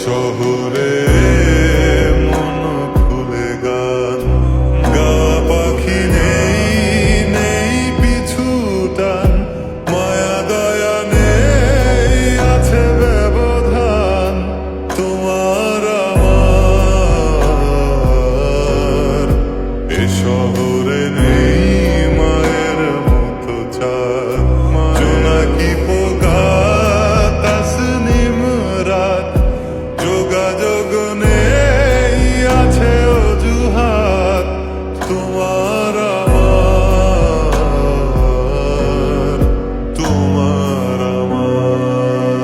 শহরে মন খুলে গান গাওয়া পাখি নেই, নেই পিছু টান, মায়া দয়া নেই, আছে ব্যবধান। তোমার আমার এ শহরে নেই মায়ের মতো চাঁদ, জোনাকি পোকা তাসনিম রাত, যোগাযোগ নেই, আছে অজুহাত। তোমার আমার, তোমার আমার।